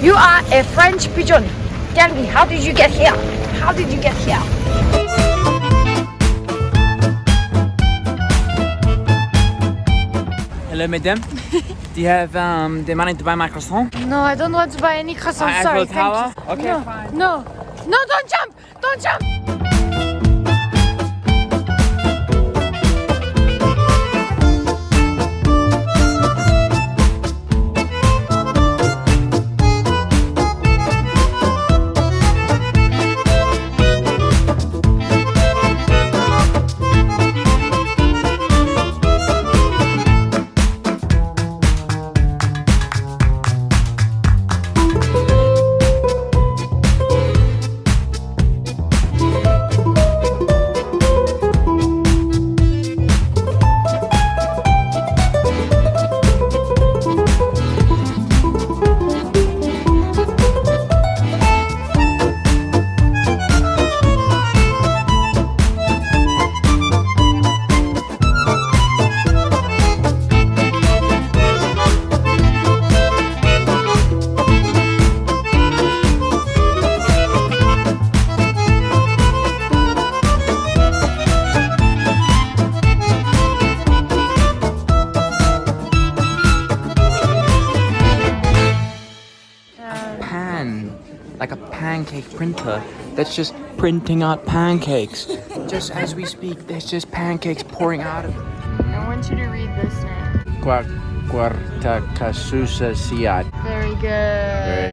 You are a French pigeon. Tell me, how did you get here? How did you get here? Hello, madam. Do you have the money to buy my croissant? No, I don't want to buy any croissants. Sorry. Eiffel Tower? Thank you. Okay, No, fine. no, no, don't jump! Don't jump! Like a pancake printer that's just printing out pancakes. Just as we speak, there's just pancakes pouring out of it. I want you to read this name. Quarta Casusa Siat. Very good.